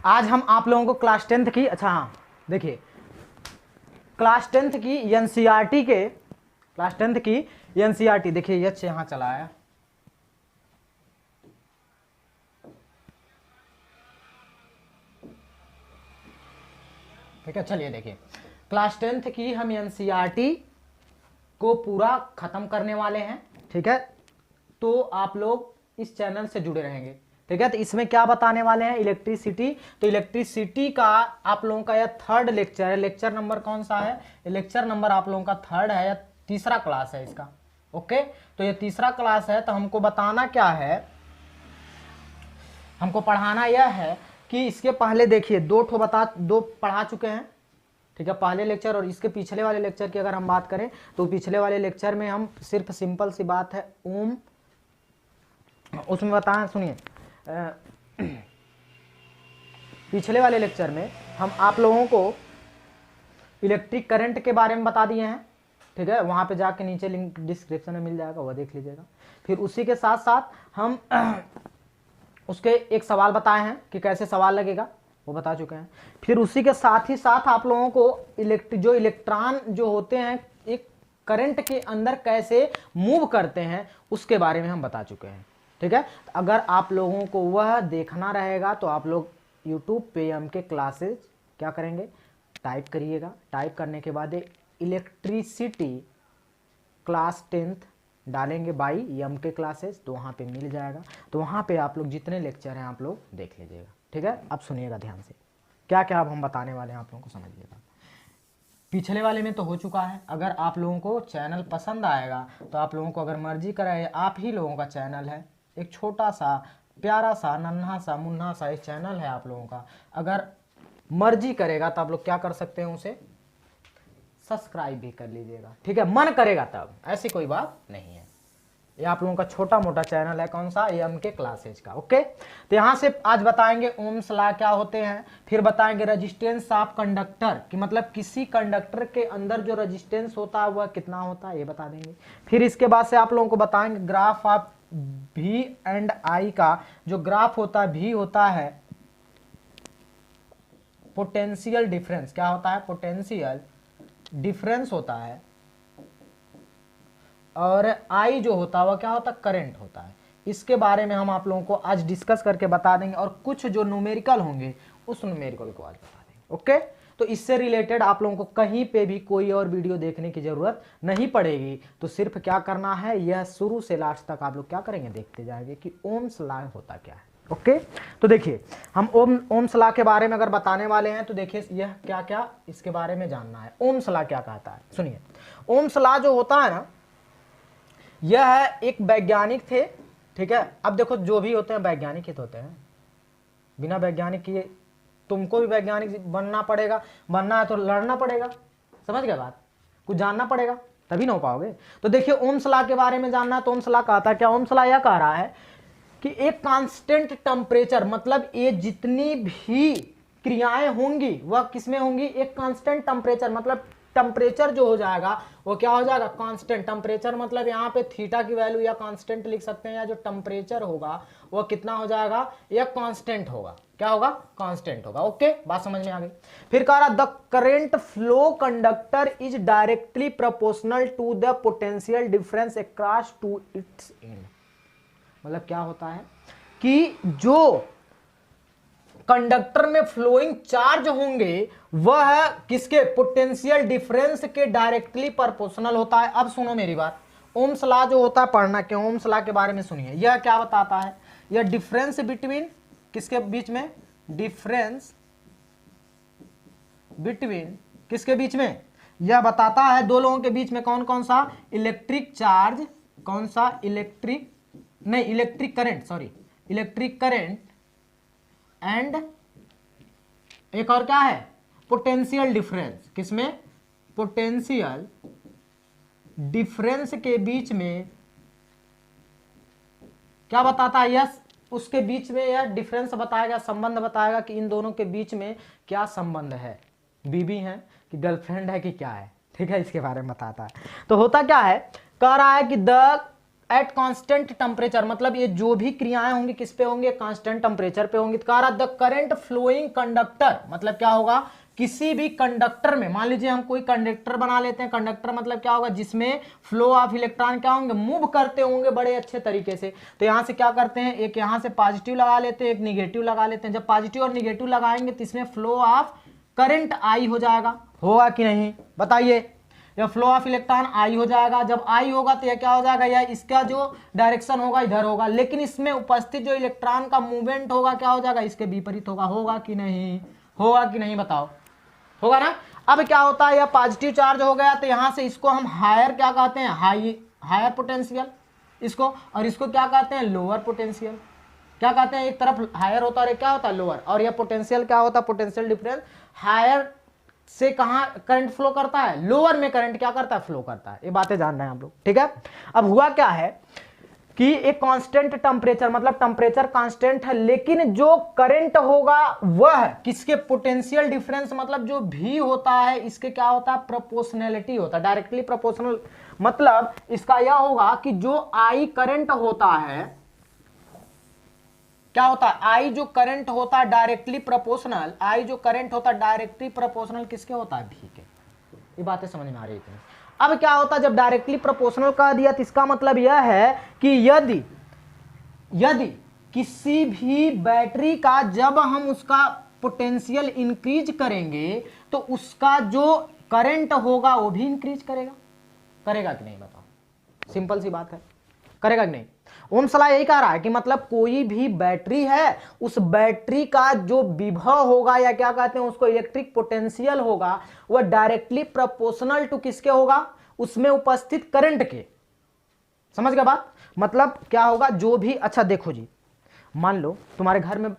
आज हम आप लोगों को क्लास 10th की, अच्छा हाँ देखिए, क्लास 10th की एनसीईआरटी के, क्लास 10th की एनसीईआरटी देखिए ये यहाँ चला आया, ठीक है। चलिए देखिए, क्लास 10th की हम एनसीईआरटी को पूरा खत्म करने वाले हैं, ठीक है। तो आप लोग इस चैनल से जुड़े रहेंगे, ठीक है। तो इसमें क्या बताने वाले हैं, इलेक्ट्रिसिटी। तो इलेक्ट्रिसिटी का आप लोगों का यह थर्ड लेक्चर है। लेक्चर नंबर कौन सा है, लेक्चर नंबर आप लोगों का थर्ड है या तीसरा क्लास है इसका, ओके। तो ये तीसरा क्लास है। तो हमको बताना क्या है, हमको पढ़ाना यह है कि इसके पहले देखिए दो पढ़ा चुके हैं, ठीक है, पहले लेक्चर और इसके पिछले वाले लेक्चर की अगर हम बात करें तो पिछले वाले लेक्चर में हम सिर्फ सिंपल सी बात है ओम, उसमें बताएं, सुनिए पिछले वाले लेक्चर में हम आप लोगों को इलेक्ट्रिक करंट के बारे में बता दिए हैं, ठीक है। वहां पे जाके नीचे लिंक डिस्क्रिप्शन में मिल जाएगा, वह देख लीजिएगा। फिर उसी के साथ साथ हम उसके एक सवाल बताए हैं कि कैसे सवाल लगेगा, वो बता चुके हैं। फिर उसी के साथ ही साथ आप लोगों को जो इलेक्ट्रॉन जो होते हैं एक करंट के अंदर कैसे मूव करते हैं उसके बारे में हम बता चुके हैं, ठीक है। अगर आप लोगों को वह देखना रहेगा तो आप लोग यूट्यूब पे हम के क्लासेज क्या करेंगे, टाइप करिएगा। टाइप करने के बाद इलेक्ट्रिसिटी क्लास 10th डालेंगे बाई यम के क्लासेस, तो वहाँ पे मिल जाएगा। तो वहाँ पे आप लोग जितने लेक्चर हैं आप लोग देख लीजिएगा, ठीक है। अब सुनिएगा ध्यान से, क्या क्या अब हम बताने वाले हैं आप लोगों को समझिएगा। पिछले वाले में तो हो चुका है। अगर आप लोगों को चैनल पसंद आएगा तो आप लोगों को अगर मर्जी करे, आप ही लोगों का चैनल है, एक छोटा सा प्यारा सा नन्हा सा मुन्ना सा एक चैनल है आप लोगों का। अगर मर्जी करेगा तो आप लोग क्या कर सकते हैं, उसे सब्सक्राइब भी कर लीजिएगा, ठीक है। मन करेगा तब, ऐसी कोई बात नहीं है। ये आप लोगों का छोटा मोटा चैनल है, कौन सा, एम के क्लासेज का, ओके। तो यहाँ से आज बताएंगे ओम्स लॉ क्या होते हैं, फिर बताएंगे रेजिस्टेंस ऑफ कंडक्टर कि मतलब किसी कंडक्टर के अंदर जो रेजिस्टेंस होता है वह कितना होता है, ये बता देंगे। फिर इसके बाद से आप लोगों को बताएंगे graph of V and I का जो ग्राफ होता है, V होता है पोटेंशियल डिफरेंस, क्या होता है, पोटेंशियल डिफरेंस होता है, और I जो होता है वह क्या होता है, करंट होता है। इसके बारे में हम आप लोगों को आज डिस्कस करके बता देंगे, और कुछ जो न्यूमेरिकल होंगे उस न्यूमेरिकल को आज बता देंगे, ओके। तो इससे रिलेटेड आप लोगों को कहीं पे भी कोई और वीडियो देखने की जरूरत नहीं पड़ेगी। तो सिर्फ क्या करना है, यह शुरू से लास्ट तक आप लोग क्या करेंगे, देखते जाएंगे कि ओम्स लॉ होता क्या है, ओके। तो देखिए हम ओम्स लॉ के बारे में अगर बताने वाले हैं तो देखिए यह क्या क्या इसके बारे में जानना है। ओम्स लॉ क्या कहता है, सुनिए। ओम्स लॉ जो होता है ना, यह एक वैज्ञानिक थे, ठीक है। अब देखो जो भी होते हैं वैज्ञानिक ही तो होते हैं, बिना वैज्ञानिक किए तुमको भी वैज्ञानिक बनना पड़ेगा, बनना है तो लड़ना पड़ेगा, समझ गए बात, कुछ जानना पड़ेगा तभी ना हो पाओगे। तो देखिए ओम्स लॉ के बारे में जानना है तो ओम्स लॉ कहता है क्या, ओम्स लॉ यह कह रहा है कि एक कांस्टेंट टेम्परेचर, मतलब ये जितनी भी क्रियाएं होंगी वह किसमें होंगी, एक कांस्टेंट टेम्परेचर, मतलब टेम्परेचर जो हो जाएगा वो क्या हो जाएगा, कांस्टेंट टेम्परेचर। मतलब यहाँ पे थीटा की वैल्यू या कांस्टेंट लिख सकते हैं, या जो टेम्परेचर होगा वो कितना हो जाएगा, या कांस्टेंट होगा, क्या होगा, कांस्टेंट होगा, ओके। बात समझ में आ गई। फिर कह रहा the current flow conductor is directly proportional to the potential difference across to its end. मतलब क्या होता है कि जो कंडक्टर में फ्लोइंग चार्ज होंगे वह किसके, पोटेंशियल डिफरेंस के डायरेक्टली प्रोपोर्शनल होता है। अब सुनो मेरी बात, ओम्स लॉ जो होता है पढ़ना क्यों, ओम्स लॉ के बारे में सुनिए। यह क्या बताता है, यह डिफरेंस बिटवीन किसके बीच में, डिफरेंस बिटवीन किसके बीच में, यह बताता है दो लोगों के बीच में कौन कौन सा इलेक्ट्रिक चार्ज, कौन सा इलेक्ट्रिक नहीं, electric current, sorry, electric current and एक और क्या है, पोटेंशियल डिफरेंस, किसमें, पोटेंशियल डिफरेंस के बीच में क्या बताता है, यस उसके बीच में यह डिफरेंस बताएगा, संबंध बताएगा कि इन दोनों के बीच में क्या संबंध है, बीबी है कि गर्लफ्रेंड है कि क्या है, ठीक है, इसके बारे में बताता है। तो होता क्या है, कह रहा है कि द एट कांस्टेंट टेम्परेचर, मतलब ये जो भी क्रियाएं होंगी किस पे होंगे, कांस्टेंट टेम्परेचर पे होंगी। द करंट फ्लोइंग कंडक्टर, मतलब क्या होगा, किसी भी कंडक्टर में, मान लीजिए हम कोई कंडक्टर बना लेते हैं, कंडक्टर मतलब क्या होगा, जिसमें फ्लो ऑफ इलेक्ट्रॉन क्या होंगे, मूव करते होंगे बड़े अच्छे तरीके से। तो यहां से क्या करते हैं, एक यहां से पॉजिटिव लगा लेते हैं, एक निगेटिव लगा लेते हैं। जब पॉजिटिव और निगेटिव लगाएंगे तो इसमें फ्लो ऑफ करंट आई हो जाएगा, होगा कि नहीं बताइए, या फ्लो ऑफ इलेक्ट्रॉन आई हो जाएगा। जब आई होगा तो यह क्या हो जाएगा, या इसका जो डायरेक्शन होगा इधर होगा, लेकिन इसमें उपस्थित जो इलेक्ट्रॉन का मूवमेंट होगा क्या हो जाएगा, इसके विपरीत होगा, होगा कि नहीं, होगा कि नहीं बताओ, होगा ना। अब क्या होता है, यह पॉजिटिव चार्ज हो गया तो यहां से इसको हम हायर क्या कहते हैं, हायर पोटेंशियल इसको, और इसको क्या कहते हैं, लोअर पोटेंशियल। क्या कहते हैं, एक तरफ हायर होता है और एक क्या होता है, लोअर। और यह पोटेंशियल क्या होता है, पोटेंशियल डिफरेंस, हायर से कहां करंट फ्लो करता है, लोअर में करंट क्या करता है, फ्लो करता है। ये बातें जान रहे हैं आप लोग, ठीक है। अब हुआ क्या है कि एक कांस्टेंट टेम्परेचर, मतलब टेम्परेचर कांस्टेंट है, लेकिन जो करंट होगा वह किसके, पोटेंशियल डिफरेंस, मतलब जो भी होता है इसके क्या होता है, प्रोपोर्शनैलिटी होता है, डायरेक्टली प्रोपोर्शनल। मतलब इसका यह होगा कि जो आई करंट होता है, क्या होता है, आई जो करंट होता है डायरेक्टली प्रोपोर्शनल, आई जो करंट होता है डायरेक्टली प्रोपोर्शनल किसके होता है, भी के। ये बातें समझ में आ रही थी। अब क्या होता है, जब डायरेक्टली प्रोपोर्शनल कह दिया तो इसका मतलब यह है कि यदि किसी भी बैटरी का जब हम उसका पोटेंशियल इंक्रीज करेंगे तो उसका जो करंट होगा वो भी इंक्रीज करेगा कि नहीं बताओ, सिंपल सी बात है, करेगा कि नहीं। ओम्स लॉ यही कह रहा है कि मतलब कोई भी बैटरी है, उस बैटरी का जो विभव होगा या क्या कहते हैं उसको, इलेक्ट्रिक पोटेंशियल होगा, वह डायरेक्टली प्रोपोर्शनल टू किसके होगा, उसमें उपस्थित करंट के। समझ गए बात, मतलब क्या होगा, जो भी, अच्छा देखो जी, मान लो तुम्हारे घर में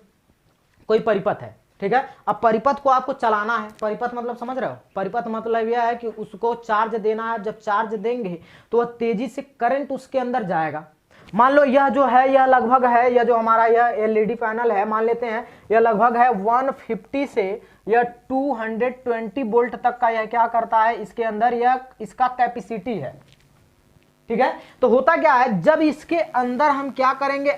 कोई परिपथ है, ठीक है। अब परिपथ को आपको चलाना है, परिपथ मतलब समझ रहे हो, परिपथ मतलब यह है कि उसको चार्ज देना है, जब चार्ज देंगे तो वह तेजी से करंट उसके अंदर जाएगा। मान लो यह जो है, यह लगभग है, यह जो हमारा यह एलईडी पैनल है, मान लेते हैं यह लगभग है 150 से यह 220 वोल्ट तक का यह क्या करता है, इसके अंदर यह इसका कैपेसिटी है, ठीक है। तो होता क्या है, जब इसके अंदर हम क्या करेंगे,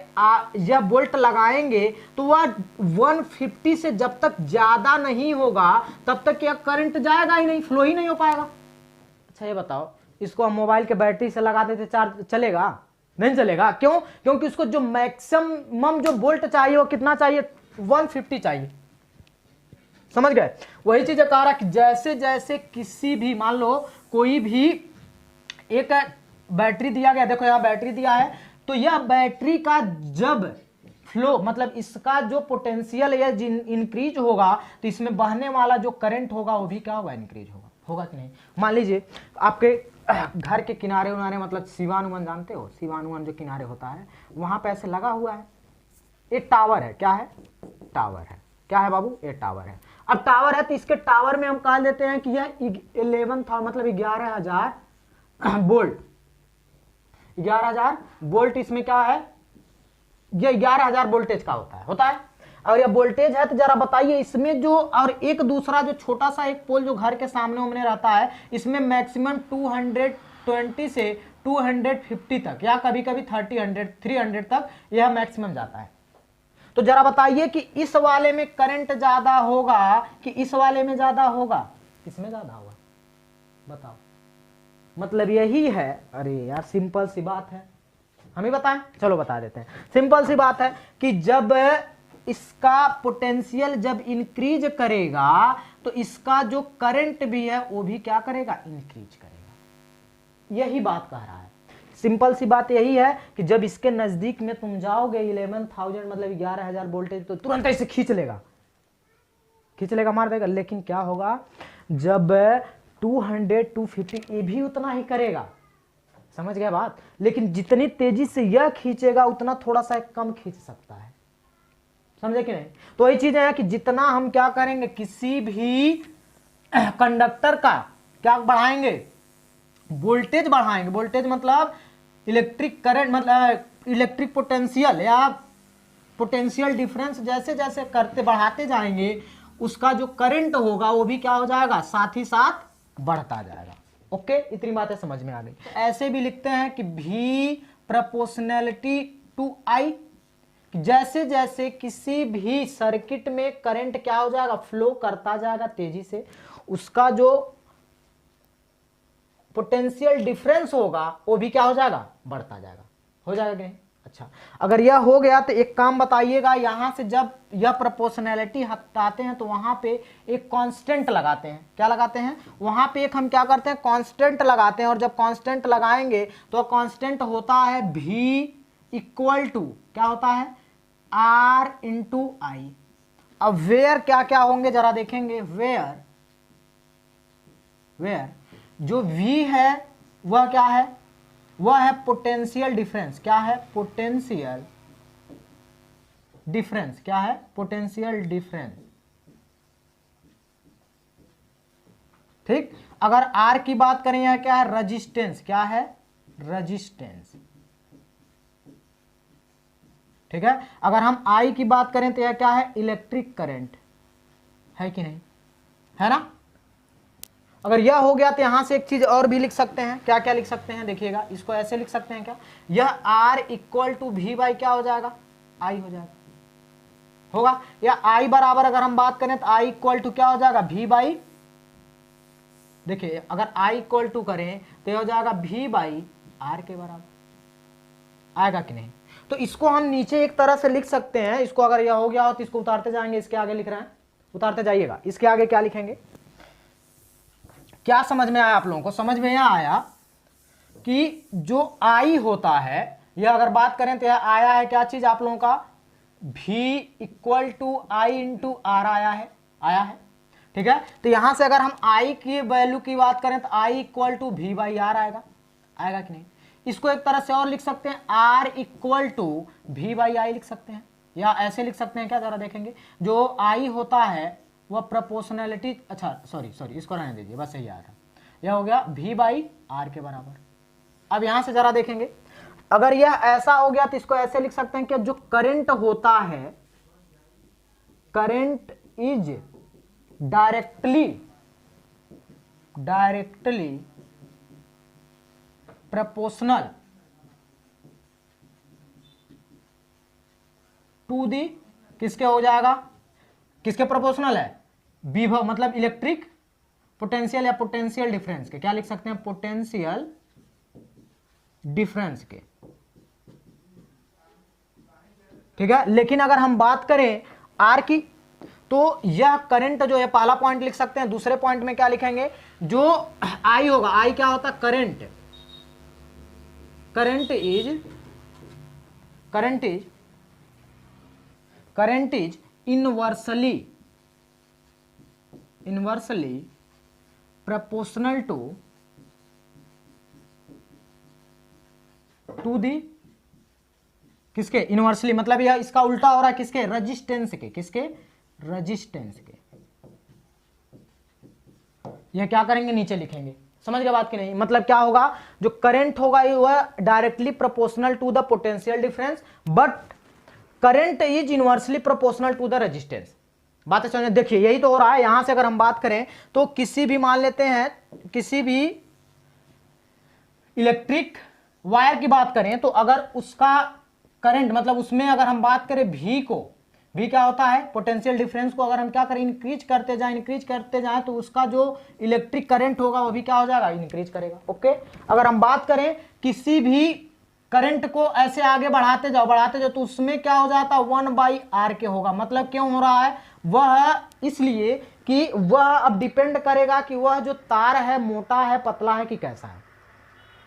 यह वोल्ट लगाएंगे तो वह 150 से जब तक ज्यादा नहीं होगा तब तक यह करंट जाएगा ही नहीं, फ्लो ही नहीं हो पाएगा। अच्छा ये बताओ, इसको हम मोबाइल के बैटरी से लगा देते, चार्ज चलेगा, नहीं चलेगा, क्यों, क्योंकि उसको जो मैक्सिमम जो वोल्ट चाहिए वो कितना चाहिए, 150 चाहिए। समझ गए, वही चीज कह रहा कि जैसे जैसे किसी भी, मान लो कोई भी एक बैटरी दिया गया, देखो यहां बैटरी दिया है, तो यह बैटरी का जब फ्लो, मतलब इसका जो पोटेंशियल या इंक्रीज होगा तो इसमें बहने वाला जो करंट होगा वो भी क्या होगा, इंक्रीज होगा कि नहीं। मान लीजिए आपके घर के किनारे उनारे, मतलब शिवानुमान जानते हो, शिवानुमान जो किनारे होता है वहां पे ऐसे लगा हुआ है, एक टावर है, क्या है, टावर है, क्या है बाबू, ये टावर है। अब टावर है तो इसके टावर में हम कह देते हैं कि यह 11 था, मतलब 11,000 वोल्ट, 11,000 वोल्ट इसमें क्या है, यह 11,000 वोल्टेज का होता है। और यह वोल्टेज है तो जरा बताइए इसमें जो, और एक दूसरा जो छोटा सा एक पोल जो घर के सामने उमने रहता है, इसमें मैक्सिमम 220 से 250 तक या कभी कभी 300 तक यह मैक्सिमम जाता है। तो जरा बताइए कि इस वाले में करंट ज्यादा होगा कि इस वाले में ज्यादा होगा, किसमें ज्यादा होगा बताओ। मतलब यही है, अरे यार सिंपल सी बात है, हम ही बताएं, चलो बता देते हैं। सिंपल सी बात है कि जब इसका पोटेंशियल जब इंक्रीज करेगा तो इसका जो करंट भी है वो भी क्या करेगा, इंक्रीज करेगा। यही बात कह रहा है, सिंपल सी बात यही है कि जब इसके नजदीक में तुम जाओगे 11,000 मतलब 11,000 वोल्टेज, तो तुरंत ऐसे खींच लेगा, मार देगा। लेकिन क्या होगा जब 200 250 ये भी उतना ही करेगा, समझ गए बात। लेकिन जितनी तेजी से यह खींचेगा उतना थोड़ा सा कम खींच सकता है, समझे कि नहीं। तो यही चीज है कि जितना हम क्या करेंगे, किसी भी कंडक्टर का क्या बढ़ाएंगे, वोल्टेज बढ़ाएंगे। वोल्टेज मतलब इलेक्ट्रिक करंट, मतलब इलेक्ट्रिक पोटेंशियल या पोटेंशियल डिफरेंस जैसे जैसे करते बढ़ाते जाएंगे उसका जो करंट होगा वो भी क्या हो जाएगा, साथ ही साथ बढ़ता जाएगा। ओके, इतनी बातें समझ में आ गई। ऐसे भी लिखते हैं कि V प्रोपोर्शनैलिटी टू आई, जैसे जैसे किसी भी सर्किट में करंट क्या हो जाएगा, फ्लो करता जाएगा तेजी से, उसका जो पोटेंशियल डिफरेंस होगा वो भी क्या हो जाएगा, बढ़ता जाएगा। हो जाएगा कि नहीं? अच्छा, अगर यह हो गया तो एक काम बताइएगा, यहां से जब यह प्रोपोर्शनैलिटी हटाते हैं तो वहां पे एक कांस्टेंट लगाते हैं। क्या लगाते हैं? वहां पे एक हम क्या करते हैं, कांस्टेंट लगाते हैं। और जब कांस्टेंट लगाएंगे तो कांस्टेंट होता है V इक्वल टू, क्या होता है, R इंटू आई। अब वेयर क्या क्या होंगे जरा देखेंगे। वेयर जो V है वह क्या है, वह है पोटेंशियल डिफरेंस। क्या है? Potential difference. क्या है? Potential difference. ठीक। अगर R की बात करें, यह क्या है, रेजिस्टेंस। क्या है? रेजिस्टेंस। ठीक है। अगर हम I की बात करें तो यह क्या है, इलेक्ट्रिक करंट। है कि नहीं? है ना? अगर यह हो गया तो यहां से एक चीज और भी लिख सकते हैं। क्या क्या लिख सकते हैं, देखिएगा, इसको ऐसे लिख सकते हैं। क्या? यह R equal to V by क्या हो जाएगा, I हो जाएगा, होगा। या I बराबर अगर हम बात करें तो I इक्वल टू क्या हो जाएगा, V बाई, देखिए अगर I इक्वल टू करें तो यह हो जाएगा V बाई R के बराबर। आएगा कि नहीं? तो इसको हम नीचे एक तरह से लिख सकते हैं। इसको अगर यह हो गया हो तो इसको उतारते जाएंगे। इसके आगे लिख रहे हैं, उतारते जाइएगा। इसके आगे क्या लिखेंगे? क्या समझ में आया आप लोगों को? समझ में यह आया कि जो I होता है, यह अगर बात करें तो यह आया है क्या चीज आप लोगों का, V equal to I into R आया है। ठीक है। तो यहां से अगर हम I की वैल्यू की बात करें तो I equal to V by R आएगा कि नहीं? इसको एक तरह से और लिख सकते हैं, R equal to V by I लिख सकते हैं, या ऐसे लिख सकते हैं। क्या, जरा देखेंगे। जो I होता है वह प्रोपोर्शनैलिटी, अच्छा सॉरी इसको रहने दीजिए, बस यही आ रहा। यह हो गया V बाई R के बराबर। अब यहां से जरा देखेंगे, अगर यह ऐसा हो गया तो इसको ऐसे लिख सकते हैं कि जो करंट होता है, current is directly proportional to the, किसके हो जाएगा, किसके प्रोपोर्शनल है, विभव मतलब इलेक्ट्रिक पोटेंशियल या पोटेंशियल डिफरेंस के। क्या लिख सकते हैं, पोटेंशियल डिफरेंस के। ठीक है। लेकिन अगर हम बात करें आर की, तो यह करंट जो है, पहला पॉइंट लिख सकते हैं। दूसरे पॉइंट में क्या लिखेंगे, जो आई होगा, आई क्या होता है, current is inversely proportional to the, किसके, इनवर्सली मतलब यह इसका उल्टा हो रहा है, किसके, रेजिस्टेंस के। किसके, रेजिस्टेंस के। यह क्या करेंगे, नीचे लिखेंगे। समझ गए बात की नहीं? मतलब क्या होगा, जो करंट होगा वह directly proportional to the potential difference, but current is inversely proportional to the resistance. बात समझ, देखिए यही तो हो रहा है। यहां से अगर हम बात करें तो किसी भी, मान लेते हैं किसी भी इलेक्ट्रिक वायर की बात करें, तो अगर उसका करंट मतलब उसमें अगर हम बात करें V को, V क्या होता है, पोटेंशियल डिफरेंस को अगर हम क्या करें, इंक्रीज करते जाएं तो उसका जो इलेक्ट्रिक करंट होगा वो भी क्या हो जाएगा, इंक्रीज करेगा। ओके। अगर हम बात करें किसी भी करंट को ऐसे आगे बढ़ाते जाओ तो उसमें क्या हो जाता है, 1/R के होगा। मतलब क्यों हो रहा है, वह इसलिए कि वह अब डिपेंड करेगा कि वह जो तार है मोटा है, पतला है कि कैसा है,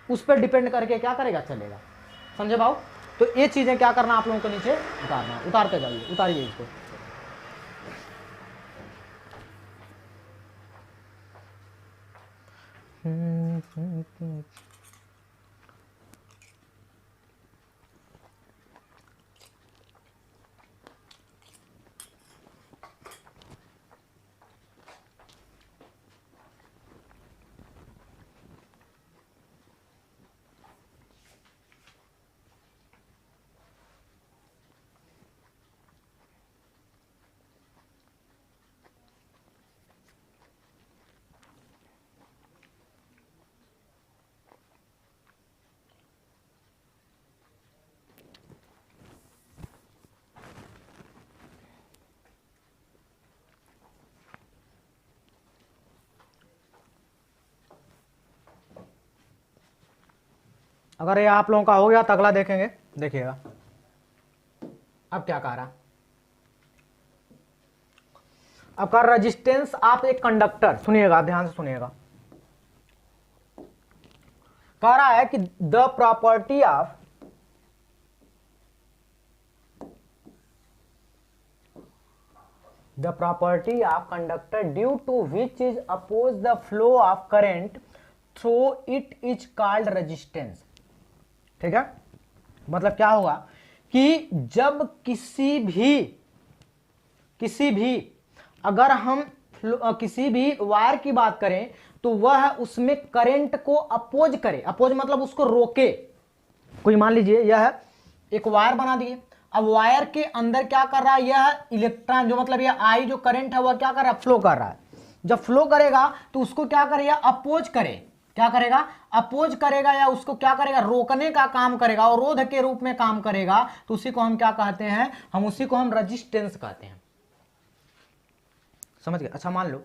उस पर डिपेंड करके क्या करेगा, चलेगा। समझे भाव? तो ये चीजें क्या करना आप लोगों को नीचे उतारना, उतारते जाइए, उतारिए इसको। अगर ये आप लोगों का हो गया तो अगला देखेंगे, देखिएगा अब क्या कह रहा। अब का रेजिस्टेंस आप एक कंडक्टर, सुनिएगा ध्यान से सुनिएगा, कह रहा है कि the property of conductor due to which is oppose the flow of current through it is called resistance. ठीक है, मतलब क्या होगा कि जब किसी भी अगर हम किसी भी वायर की बात करें तो वह उसमें करंट को अपोज करे, अपोज मतलब उसको रोके। कोई मान लीजिए यह एक वायर बना दिए, अब वायर के अंदर क्या कर रहा है, यह इलेक्ट्रॉन जो मतलब यह आई जो करंट है वह क्या कर रहा है, फ्लो कर रहा है। जब फ्लो करेगा तो उसको क्या करेगा, अपोज करे, क्या करेगा, अपोज करेगा, या उसको क्या करेगा, रोकने का काम करेगा, और रोध के रूप में काम करेगा। तो उसी को हम क्या कहते हैं, हम उसी को हम रेजिस्टेंस कहते हैं। समझ गए। अच्छा मान लो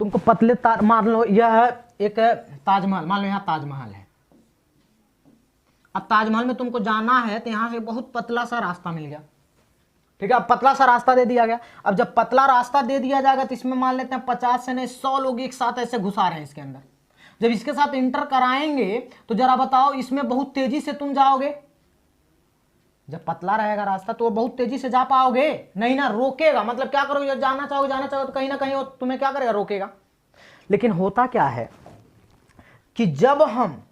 तुमको पतले तार, मान लो यह एक ताजमहल, मान लो यहाँ ताजमहल है। अब ताजमहल में तुमको जाना है तो यहां से बहुत पतला सा रास्ता मिल गया, ठीक है, अब पतला सा रास्ता दे दिया गया। अब जब पतला रास्ता दे दिया जाएगा तो इसमें मान लेते हैं 50 से नहीं 100 लोग एक साथ ऐसे घुसा रहे हैं इसके अंदर। जब इसके साथ इंटर कराएंगे तो जरा बताओ इसमें बहुत तेजी से तुम जाओगे, जब पतला रहेगा रास्ता तो वो बहुत तेजी से जा पाओगे नहीं ना, रोकेगा। मतलब क्या करोगे, जब जाना चाहोगे तो कहीं ना कहीं वो तुम्हें क्या करेगा, रोकेगा। लेकिन होता क्या है कि जब हम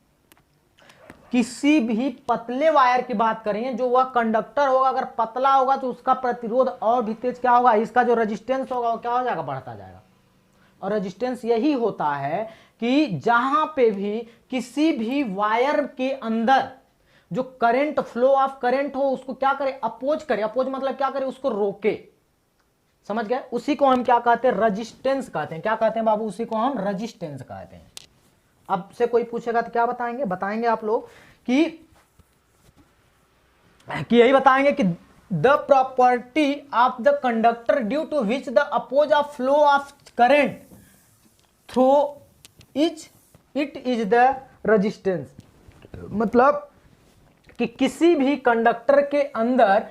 किसी भी पतले वायर की बात करें, जो वह कंडक्टर होगा अगर पतला होगा तो उसका प्रतिरोध और भी तेज क्या होगा, इसका जो रेजिस्टेंस होगा वो क्या हो जाएगा, बढ़ता जाएगा। और रेजिस्टेंस यही होता है कि जहां पे भी किसी भी वायर के अंदर जो करंट, फ्लो ऑफ करंट हो उसको क्या करे, अपोज करे। अपोज मतलब क्या करे, उसको रोके। समझ गए। उसी को हम क्या कहते हैं, रेजिस्टेंस कहते हैं। क्या कहते हैं बाबू, उसी को हम रेजिस्टेंस कहते हैं। अब से कोई पूछेगा तो क्या बताएंगे, बताएंगे आप लोग कि यही बताएंगे कि the property of the conductor due to which the oppose of flow of current through it is the resistance. मतलब कि किसी भी कंडक्टर के अंदर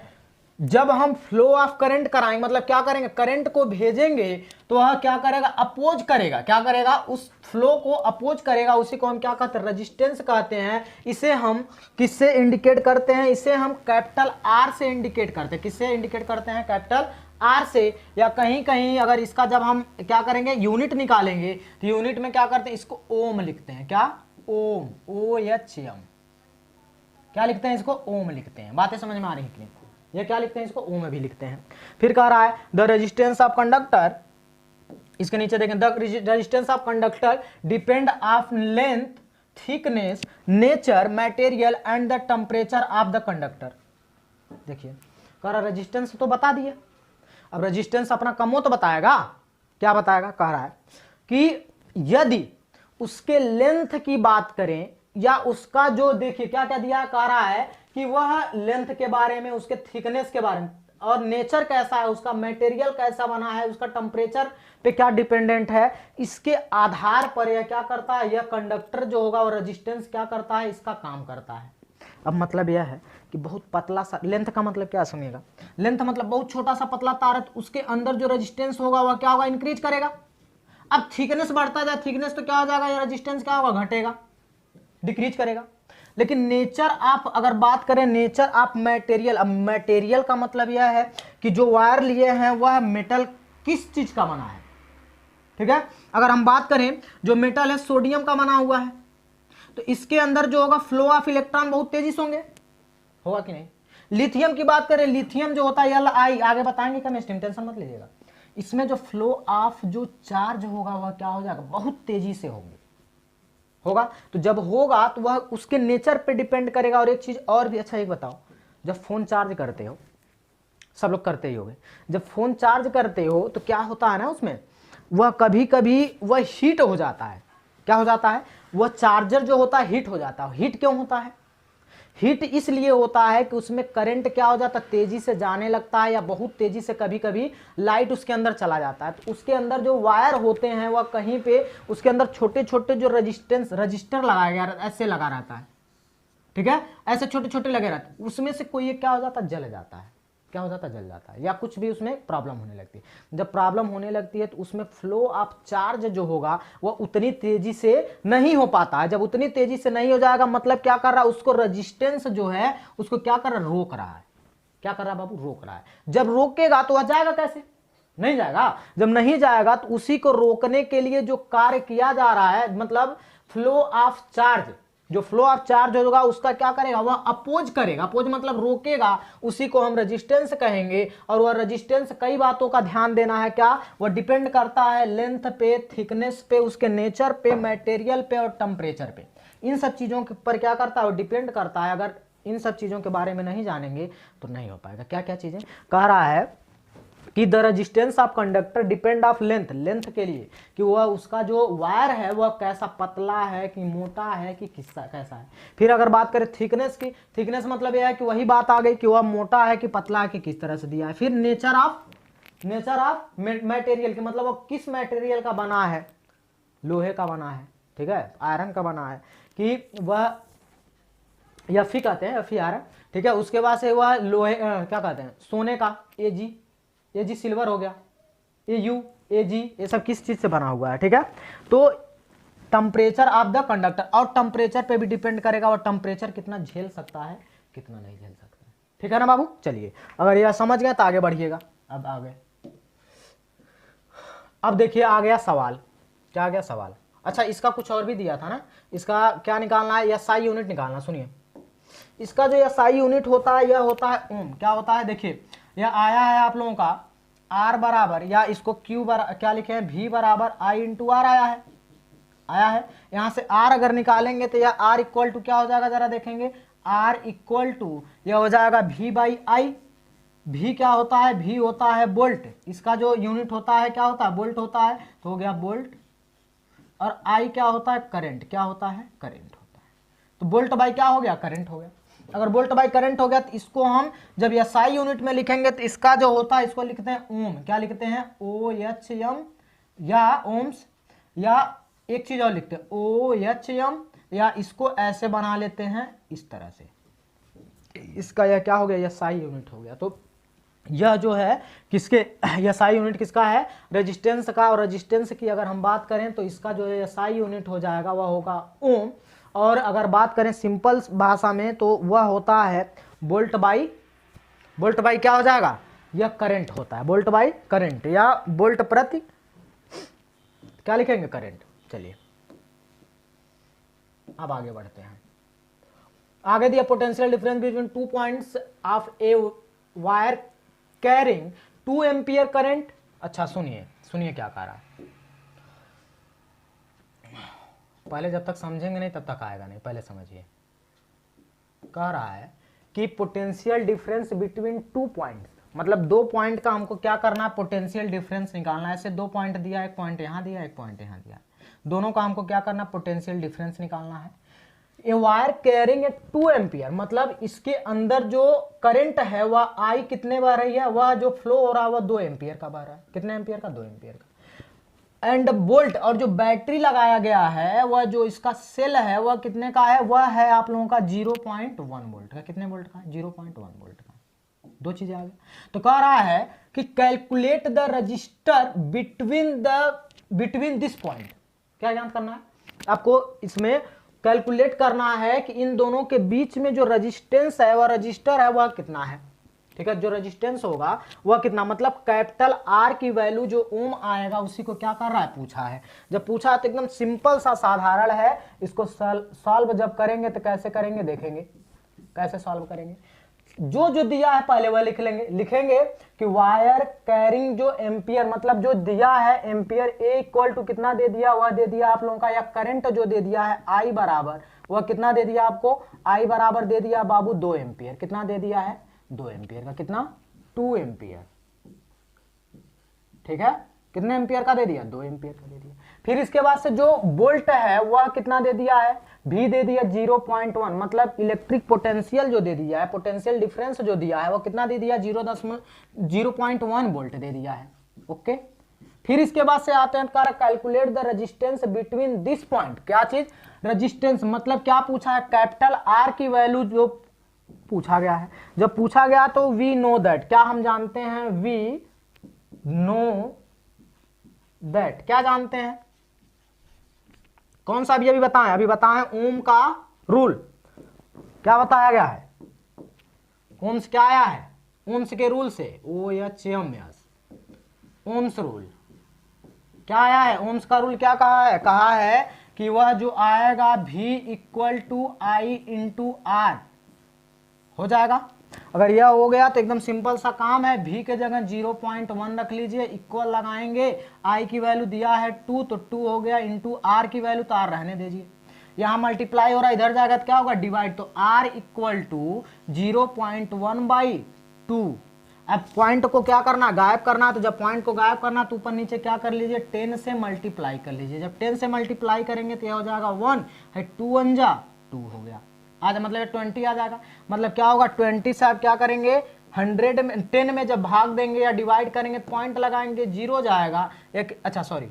जब हम फ्लो ऑफ करंट कराएंगे, मतलब क्या करेंगे, करंट को भेजेंगे तो वह क्या करेगा, अपोज करेगा। क्या करेगा, उस फ्लो को अपोज करेगा। उसी को हम क्या कहते हैं, रेजिस्टेंस कहते हैं। इसे हम किससे इंडिकेट करते हैं, इसे हम कैपिटल आर से इंडिकेट करते हैं। किससे इंडिकेट करते हैं, कैपिटल आर से। या कहीं कहीं अगर इसका जब हम क्या करेंगे, यूनिट निकालेंगे तो यूनिट में क्या करते हैं, इसको ओम लिखते हैं। क्या, ओम, OHM। क्या लिखते हैं, इसको ओम लिखते हैं। बातें समझ में आ रही हैं, ये क्या लिखते हैं, इसको ओम भी लिखते हैं। फिर कह रहा है द रेजिस्टेंस ऑफ कंडक्टर, इसके नीचे देखें, the resistance of conductor depend of length, thickness, nature, material and the temperature of the conductor. देखिए कह रहा रेजिस्टेंस तो बता दिए, अब रेजिस्टेंस अपना कम हो तो बताएगा, क्या बताएगा, कह रहा है कि यदि उसके लेंथ की बात करें या उसका जो, देखिए क्या क्या दिया, कह रहा है कि वह लेंथ के बारे में, उसके थिकनेस के बारे में, और नेचर कैसा है उसका, मटेरियल कैसा बना है, उसका टेम्परेचर पे क्या डिपेंडेंट है, इसके आधार पर यह क्या करता है, यह कंडक्टर जो होगा वो रेजिस्टेंस क्या करता है, इसका काम करता है। अब मतलब यह है कि बहुत पतला सा, लेंथ का मतलब क्या, सुनिएगा, लेंथ मतलब बहुत छोटा सा पतला तार है, तो उसके अंदर जो रेजिस्टेंस होगा वह क्या होगा, इंक्रीज करेगा। अब थिकनेस बढ़ता जाए, थिकनेस तो क्या हो जाएगा, यह रेजिस्टेंस क्या होगा, घटेगा, डिक्रीज करेगा। लेकिन नेचर आप अगर बात करें, नेचर ऑफ मटेरियल, अब मटेरियल का मतलब यह है कि जो वायर लिए हैं वह मेटल किस चीज का बना है, ठीक है। अगर हम बात करें जो मेटल है सोडियम का बना हुआ है, तो इसके अंदर जो होगा फ्लो ऑफ इलेक्ट्रॉन बहुत तेजी से होंगे, होगा कि नहीं। लिथियम की बात करें, लिथियम जो होता है Li, आगे बताएंगे केमिस्ट्री, टेंशन मत लीजिएगा। इसमें जो फ्लो ऑफ जो चार्ज होगा वह क्या हो जाएगा, बहुत तेजी से होगा। तो जब होगा तो वह उसके नेचर पे डिपेंड करेगा। और एक चीज और भी, अच्छा एक बताओ, जब फोन चार्ज करते हो, सब लोग करते ही होंगे, जब फोन चार्ज करते हो तो क्या होता है ना, उसमें वह कभी कभी वह हीट हो जाता है। क्या हो जाता है, वह चार्जर जो होता है हीट हो जाता है। हीट क्यों होता है, हीट इसलिए होता है कि उसमें करंट क्या हो जाता है, तेजी से जाने लगता है, या बहुत तेजी से कभी कभी लाइट उसके अंदर चला जाता है। तो उसके अंदर जो वायर होते हैं वह कहीं पे उसके अंदर छोटे छोटे जो रजिस्टर लगाया गया ऐसे लगा रहता है, ठीक है, ऐसे छोटे छोटे लगे रहते हैं, उसमें से कोई एक क्या हो जाता है, जल जाता है, क्या हो जाता है, जल जाता है, या कुछ भी उसमें प्रॉब्लम होने लगती है। जब प्रॉब्लम होने लगती है तो उसमें फ्लो ऑफ चार्ज जो होगा वह उतनी तेजी से नहीं हो पाता है। जब उतनी तेजी से नहीं हो जाएगा मतलब क्या कर रहा है, उसको रेजिस्टेंस जो है उसको क्या कर रहा है, रोक रहा है। क्या कर रहा है बाबू, रोक रहा है। जब रोकेगा तो वह जाएगा कैसे, नहीं जाएगा। जब नहीं जाएगा तो उसी को रोकने के लिए जो कार्य किया जा रहा है, मतलब फ्लो ऑफ चार्ज, जो फ्लो ऑफ चार्ज होगा उसका क्या करेगा, वह अपोज करेगा। अपोज मतलब रोकेगा, उसी को हम रेजिस्टेंस कहेंगे। और वह रेजिस्टेंस कई बातों का ध्यान देना है, क्या, वह डिपेंड करता है लेंथ पे, थिकनेस पे, उसके नेचर पे, मटेरियल पे और टेम्परेचर पे। इन सब चीजों के पर क्या करता है, वो डिपेंड करता है। अगर इन सब चीजों के बारे में नहीं जानेंगे तो नहीं हो पाएगा। क्या क्या चीजें कह रहा है कि the resistance of conductor depend of length, length के लिए कि वह उसका जो वायर है वह कैसा पतला है कि मोटा है कि कैसा है। फिर अगर बात करें थिकनेस की, थिकनेस मतलब यह है कि वही बात आ गई कि वह मोटा है कि पतला है कि किस तरह से दिया है। फिर नेचर ऑफ मटेरियल की, मतलब वह किस मटेरियल का बना है, लोहे का बना है, ठीक है, आयरन का बना है, कि वह एफी कहते हैं, एफी आयरन, ठीक है। उसके बाद से वह लोहे क्या कहते हैं, सोने का, एजी सिल्वर हो गया, एयू, एजी, ये सब किस चीज से बना हुआ है, ठीक है। तो टेम्परेचर ऑफ द कंडक्टर, और टेम्परेचर पे भी डिपेंड करेगा और टेम्परेचर कितना झेल सकता है, कितना नहीं झेल सकता है, ठीक है ना बाबू। चलिए, अगर यह समझ गए तो आगे बढ़िएगा। अब आगे, अब देखिए आ गया सवाल, क्या आ गया सवाल। अच्छा, इसका कुछ और भी दिया था ना, इसका क्या निकालना है, एसआई यूनिट निकालना। सुनिए, इसका जो एसआई यूनिट होता है यह होता है ओम। क्या होता है, देखिए यह आया है आप लोगों का आर बराबर, या इसको क्यू बराबर, क्या लिखे हैं, वी बराबर आई इंटू आर आया है। यहां से आर अगर निकालेंगे तो यह आर इक्वल टू क्या हो जाएगा, जरा देखेंगे, आर इक्वल टू यह हो जाएगा वी बाई आई। भी क्या होता है, भी होता है बोल्ट, इसका जो यूनिट होता है क्या होता है, बोल्ट होता है, तो हो गया बोल्ट। और आई क्या होता है, करंट, क्या होता है, करंट होता है। तो बोल्ट बाई क्या हो गया, करंट हो गया। अगर बोल्ट बाई करंट हो गया तो इसको हम जब एसआई यूनिट में लिखेंगे तो इसका जो होता है इसको लिखते हैं ओम। क्या लिखते हैं, ओ एच एम या ओम्स, या एक चीज और लिखते हैं ओ एच एम, या इसको ऐसे बना लेते हैं इस तरह से, इसका यह क्या हो गया, एसआई यूनिट हो गया। तो यह जो है किसके, एसआई यूनिट किसका है, रेजिस्टेंस का। और रेजिस्टेंस की अगर हम बात करें तो इसका जो है एसआई यूनिट हो जाएगा वह होगा ओम। और अगर बात करें सिंपल भाषा में तो वह होता है वोल्ट बाई क्या हो जाएगा, यह करंट होता है, वोल्ट बाई करंट, या वोल्ट प्रति क्या लिखेंगे, करंट। चलिए अब आगे बढ़ते हैं। आगे दिया potential difference between 2 points of a wire carrying 2 ampere current. अच्छा सुनिए क्या कह रहा है, पहले जब तक समझेंगे नहीं तब तक आएगा नहीं, पहले समझिए। कह रहा है कि पोटेंशियल डिफरेंस बिटवीन 2 पॉइंट्स, मतलब 2 पॉइंट का हमको क्या करना है, पोटेंशियल डिफरेंस निकालना है। ऐसे 2 पॉइंट दिया, एक पॉइंट यहाँ दिया, एक पॉइंट यहाँ दिया, दोनों का हमको क्या करना, पोटेंशियल डिफरेंस निकालना है। A wire carrying a 2 ampere, मतलब इसके अंदर जो करंट है वह आई कितने बह रही है, वह जो फ्लो हो रहा है वह 2 एम्पियर का बह रहा है। कितने एम्पियर का, 2 एम्पियर का। एंड वोल्ट, और जो बैटरी लगाया गया है वह जो इसका सेल है वह कितने का है, वह है आप लोगों का 0.1 वोल्ट का। कितने वोल्ट का, 0.1 वोल्ट का। दो चीजें आ गई। तो कह रहा है कि calculate the register between this point. क्या ज्ञात करना है आपको, इसमें कैलकुलेट करना है कि इन दोनों के बीच में जो रजिस्टेंस है वह रजिस्टर है वह कितना है, ठीक है। जो रेजिस्टेंस होगा वह कितना, मतलब कैपिटल आर की वैल्यू जो ओम आएगा उसी को क्या कर रहा है, पूछा है। जब पूछा है तो एकदम सिंपल सा साधारण है, इसको सॉल्व जब करेंगे तो कैसे करेंगे देखेंगे, कैसे सॉल्व करेंगे। जो दिया है पहले वह लिखेंगे कि वायर कैरिंग जो एम्पियर, मतलब जो दिया है एम्पियर, ए इक्वल टू कितना दे दिया, वह दे दिया आप लोगों का, या करंट जो दे दिया है आई बराबर, वह कितना दे दिया आपको, आई बराबर दे दिया बाबू 2 एम्पियर। कितना दे दिया है, 2 एम्पियर का। कितना, 2 एम्पियर, ठीक है। कितने एम्पियर का दे दिया, 2 एम्पियर का दे दिया। फिर इसके बाद से जो वोल्ट है वह कितना दे दिया है, भी दे दिया 0.1, मतलब इलेक्ट्रिक पोटेंशियल जो दे दिया है, पोटेंशियल डिफरेंस जो दिया है वो कितना दे दिया, 0.1 वोल्ट दे दिया है। ओके, फिर इसके बाद से आते हैं कारक calculate the resistance between this point, क्या चीज रेजिस्टेंस, मतलब क्या पूछा है, कैपिटल आर की वैल्यू जो पूछा गया है। जब पूछा गया तो वी नो दैट, क्या हम जानते हैं, वी नो दैट, क्या जानते हैं, कौन सा अभी बताएं, अभी बताएं ओम का रूल, क्या बताया गया है, ओम्स क्या आया है, ओम्स के रूल से, OHM ओम्स रूल क्या आया है, ओम्स का रूल क्या कहा है कि वह जो आएगा V equal to I into R हो जाएगा। अगर यह हो गया तो एकदम सिंपल सा काम है, V के जगह 0.1 रख लीजिए, इक्वल लगाएंगे, I की वैल्यू दिया है 2 तो 2 हो गया, इंटू R की वैल्यू तो R रहने दीजिए, यहां मल्टीप्लाई हो रहा है, इधर जाएगा तो क्या होगा डिवाइड, तो R इक्वल टू 0.1/2। अब पॉइंट को क्या करना, गायब करना, तो जब पॉइंट को गायब करना तो ऊपर नीचे क्या कर लीजिए, 10 से मल्टीप्लाई कर लीजिए, जब 10 से मल्टीप्लाई करेंगे तो यह हो जाएगा 1 है, 2 1 जा 2 हो गया, आज मतलब 20 आ जाएगा, मतलब क्या होगा 20 से आप क्या करेंगे 100 में 10 में जब भाग देंगे या डिवाइड करेंगे पॉइंट लगाएंगे 0 जाएगा, एक अच्छा सॉरी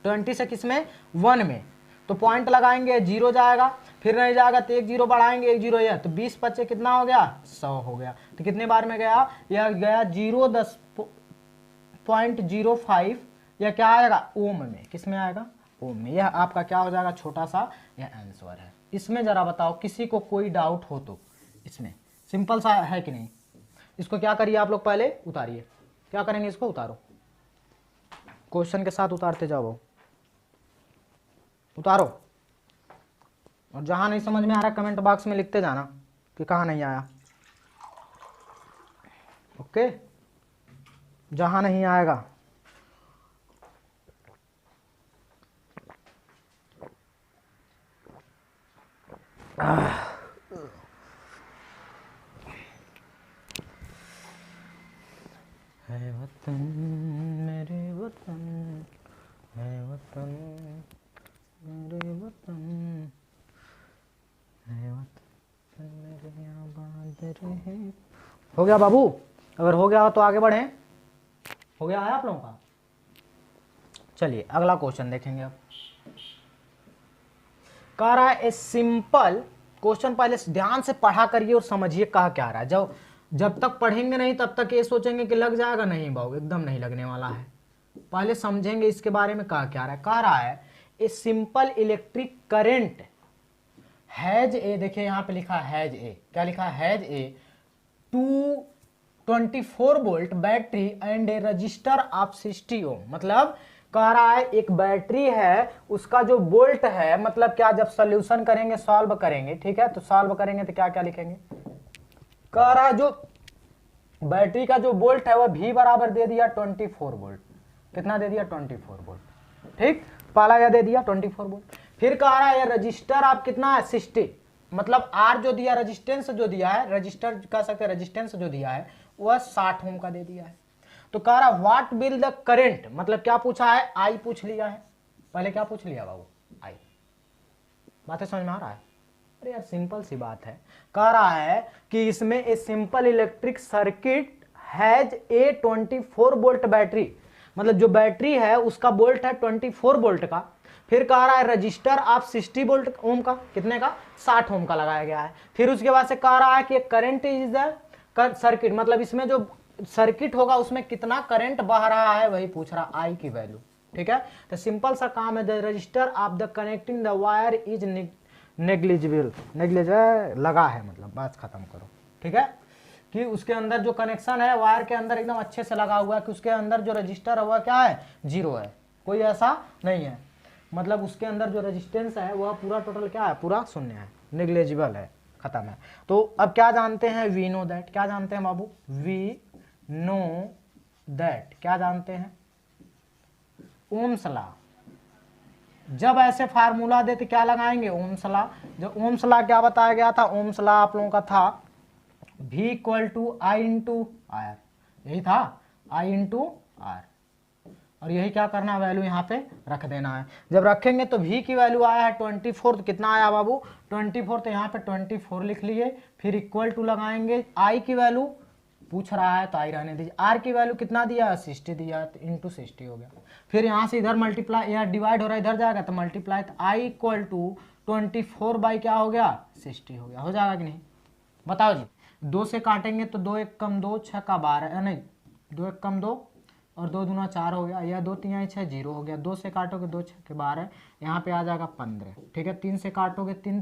20 से किस में 1 में, तो पॉइंट लगाएंगे 0 जाएगा, फिर नहीं जाएगा तो 1 0 बढ़ाएंगे 1 0 यह, तो 20 बचे कितना हो गया 100 हो गया, तो कितने बार में गया, यह गया 0.05 या क्या आएगा ओम में, किस में आएगा ओम में, यह आपका क्या हो जाएगा छोटा सा यह आंसर है। इसमें जरा बताओ किसी को कोई डाउट हो तो, इसमें सिंपल सा है कि नहीं, इसको क्या करिए आप लोग पहले उतारिए, क्या करेंगे इसको उतारो, क्वेश्चन के साथ उतारते जाओ, उतारो, और जहां नहीं समझ में आ रहा कमेंट बॉक्स में लिखते जाना कि कहाँ नहीं आया, ओके, जहां नहीं आएगा है वतन मेरे वतन, है वतन मेरे वतन, है वतन मेरे आबाद रहे। हो गया बाबू, अगर हो गया हो तो आगे बढ़ें, हो गया है आप लोगों का, चलिए अगला क्वेश्चन देखेंगे अब, कह रहा है ए सिंपल क्वेश्चन, पहले ध्यान से पढ़ा करिए और समझिए कहा क्या रहा है, जब तक पढ़ेंगे नहीं तब तक ये सोचेंगे कि लग जाएगा, नहीं बाबू एकदम नहीं लगने वाला है, पहले समझेंगे इसके बारे में कहा क्या रहा है। कह रहा है a simple electric current has a, देखिए यहां पे लिखा हैज ए, क्या लिखा है has a 224 volt battery and A register of 60 ओम, मतलब कह रहा है एक बैटरी है, उसका जो वोल्ट है, मतलब क्या जब सॉल्यूशन करेंगे सॉल्व करेंगे, ठीक है, तो सॉल्व करेंगे तो क्या क्या लिखेंगे, कह रहा है जो बैटरी का जो वोल्ट है वह V बराबर दे दिया 24 वोल्ट, कितना दे दिया 24 वोल्ट, ठीक, पहला यह दे दिया 24 वोल्ट, फिर कह रहा है रजिस्टर आप कितना है 60, मतलब R जो दिया रेजिस्टेंस जो दिया है, रजिस्टर कह सकते हैं रेजिस्टेंस जो दिया है वह 60 ओम का दे दिया है। तो कह रहा व्हाट विल द करंट, मतलब क्या पूछा है I पूछ लिया है, पहले क्या पूछ लिया बाबू I, बातें समझ में आ रहा है, अरे यार सिंपल सी बात है, कह रहा है कि इसमें a simple electric circuit has a 24 volt battery, मतलब जो बैटरी है उसका वोल्ट है 24 वोल्ट का, फिर कह रहा है रजिस्टर आप 60 वोल्ट ओम का, कितने का 60 ओम का लगाया गया है, फिर उसके बाद से कह रहा है कि करंट इज द सर्किट, मतलब इसमें जो सर्किट होगा उसमें कितना करंट बह रहा है वही पूछ रहा आई की वैल्यू, ठीक है, तो सिंपल सा काम है, the register of the connecting the wire is negligible, negligible लगा है, मतलब बात खत्म करो, ठीक है, कि उसके अंदर जो कनेक्शन है वायर के अंदर एकदम अच्छे से लगा हुआ है, कि उसके अंदर जो रजिस्टर है वह क्या है 0 है, कोई ऐसा नहीं है, मतलब उसके अंदर जो रेजिस्टेंस है वह पूरा टोटल क्या है पूरा शून्य है, नेग्लिजिबल है, खत्म है। तो अब क्या जानते हैं वी नो दैट, क्या जानते हैं बाबू वी नो दैट, क्या जानते हैं ओम्स लॉ, जब ऐसे फार्मूला देते क्या लगाएंगे ओम्स लॉ, जो ओम्स लॉ क्या बताया गया था, ओम्स लॉ आप लोगों का था V equal to I into R, यही था आई इंटू आर, और यही क्या करना है वैल्यू यहाँ पे रख देना है, जब रखेंगे तो V की वैल्यू आया है 24, तो कितना आया बाबू 24, तो यहाँ पे 24 लिख लिए, फिर इक्वल टू लगाएंगे I की वैल्यू पूछ रहा है तो आई रहने दीजिए। आर की वैल्यू कितना दिया, 60 दिया, तो इंटू 60 हो गया। फिर यहाँ से इधर मल्टीप्लाई, या डिवाइड हो रहा है इधर जाएगा तो मल्टीप्लाई, तो आई इक्वल टू 24 बाई क्या हो गया, 60 हो गया। हो जाएगा कि नहीं, बताओ जी। 2 से काटेंगे तो 2 एक कम 2, 6 का 12, नहीं 2 एक कम 2 और 2 दूना 4 हो गया, या 2 3 6 0 हो गया। 2 से काटोगे 2 6 के 12, यहाँ पे आ जाएगा 15, ठीक है। 3 से काटोगे 3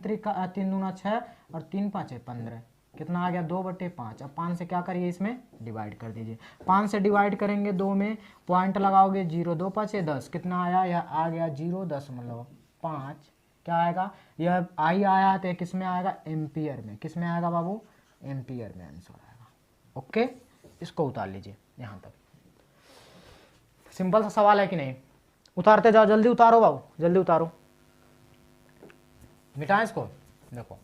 दूना 6 और 3 5 15, कितना आ गया, 2/5। अब 5 से क्या करिए, इसमें डिवाइड कर दीजिए। 5 से डिवाइड करेंगे 2 में, पॉइंट लगाओगे 0, 2 5 10, कितना आया, यह आ गया 0.5। क्या आएगा, यह आई आया तो किस में आएगा, एम्पियर में। किस में आएगा बाबू, एम्पियर में आंसर आएगा। ओके, इसको उतार लीजिए यहाँ तक। सिंपल सा सवाल है कि नहीं, उतारते जाओ, जल्दी उतारो बाबू, जल्दी उतारो, मिटाएं इसको। देखो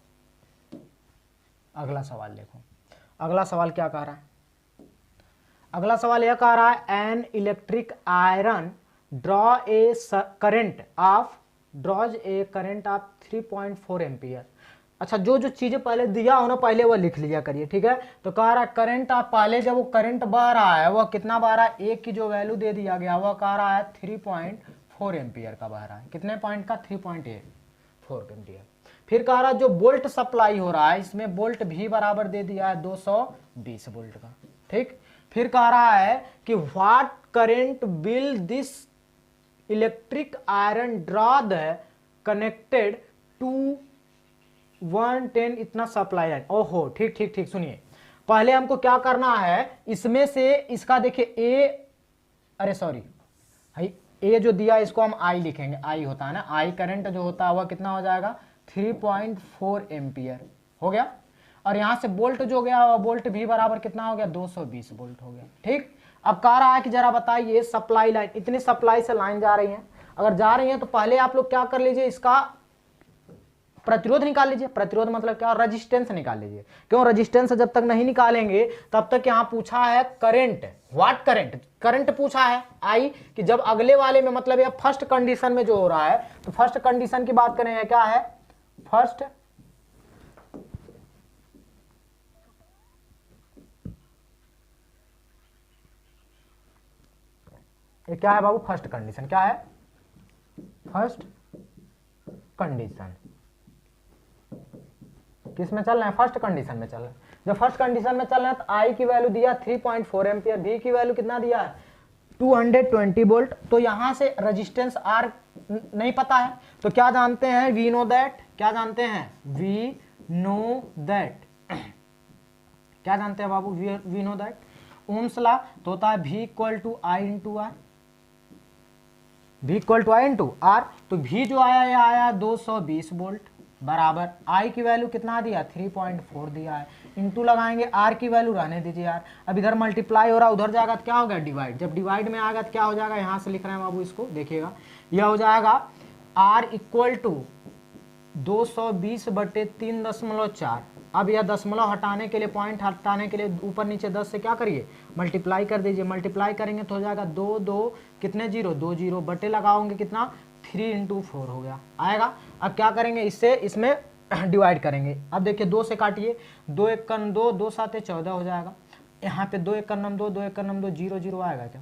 अगला सवाल देखो, अगला सवाल क्या कह रहा है। अगला सवाल यह कह रहा है, an electric iron draws a current of 3.4 ampere. अच्छा, जो जो चीजें पहले दिया हो ना, पहले वो लिख लिया करिए, ठीक है। तो कह रहा है करंट ऑफ, पहले जब वो करंट बह रहा है वह कितना बह रहा है, ए की जो वैल्यू दे दिया गया वह कह रहा है 3.4 एम्पियर का बह रहा है। कितने पॉइंट का, 3.4 एम्पियर। फिर कह रहा है जो वोल्ट सप्लाई हो रहा है, इसमें वोल्ट भी बराबर दे दिया है 220 वोल्ट का, ठीक। फिर कह रहा है कि what current will this electric iron draw the connected to 110 इतना सप्लाई लाइन। ओहो, ठीक ठीक ठीक, सुनिए। पहले हमको क्या करना है, इसमें से इसका देखिए ए, अरे सॉरी भाई, ए जो दिया इसको हम आई लिखेंगे, आई होता है ना, आई करंट जो होता है वह कितना हो जाएगा, 3.4 एम्पियर हो गया। और यहां से वोल्ट जो गया, वोल्ट भी बराबर कितना हो गया, 220 वोल्ट हो गया, ठीक। अब कह रहा है कि जरा बताइए सप्लाई लाइन, इतनी सप्लाई से लाइन जा रही है, अगर जा रही है तो पहले आप लोग क्या कर लीजिए, इसका प्रतिरोध निकाल लीजिए। प्रतिरोध मतलब क्या, रेजिस्टेंस निकाल लीजिए। क्यों, रेजिस्टेंस जब तक नहीं निकालेंगे तब तक यहां पूछा है करंट, व्हाट करंट, करंट पूछा है आई, कि जब अगले वाले में मतलब यह फर्स्ट कंडीशन में जो हो रहा है, तो फर्स्ट कंडीशन की बात करें, क्या है फर्स्ट, ये क्या है बाबू, फर्स्ट कंडीशन। क्या है, फर्स्ट कंडीशन किस में चल रहे हैं, फर्स्ट कंडीशन में चल रहे हैं। जब फर्स्ट कंडीशन में चल रहे हैं तो आई की वैल्यू दिया 3.4 एम्पियर, बी की वैल्यू कितना दिया है 220 वोल्ट। तो यहां से रेजिस्टेंस आर नहीं पता है, तो क्या जानते हैं, वी नो दैट, क्या जानते हैं, वी नो दैट, क्या जानते हैं बाबू, we know that Ohm's law तो होता है V equal to I into R, V equal to I into R. तो V जो आया यह आया 220 वोल्ट बराबर I की वैल्यू कितना दिया 3.4 दिया है, इंटू लगाएंगे R की वैल्यू रहने दीजिए यार। अब इधर मल्टीप्लाई हो रहा है, उधर जाएगा तो क्या होगा डिवाइड, जब डिवाइड में आएगा तो क्या हो जाएगा, यहाँ से लिख रहे हैं बाबू इसको देखिएगा, यह हो जाएगा R इक्वल टू 220/3.4। अब यह दशमलव हटाने के लिए, पॉइंट हटाने के लिए ऊपर नीचे 10 से क्या करिए मल्टीप्लाई कर दीजिए। मल्टीप्लाई करेंगे तो हो जाएगा 2 2 कितने 0 2 0 बटे लगाओगे कितना 3 × 4 हो गया आएगा। अब क्या करेंगे इससे, इसमें डिवाइड करेंगे। अब देखिए 2 से काटिए, 2 1 2 2 7 14 हो जाएगा। यहाँ पे 2 1 2 2 1 2 0 0 आएगा क्या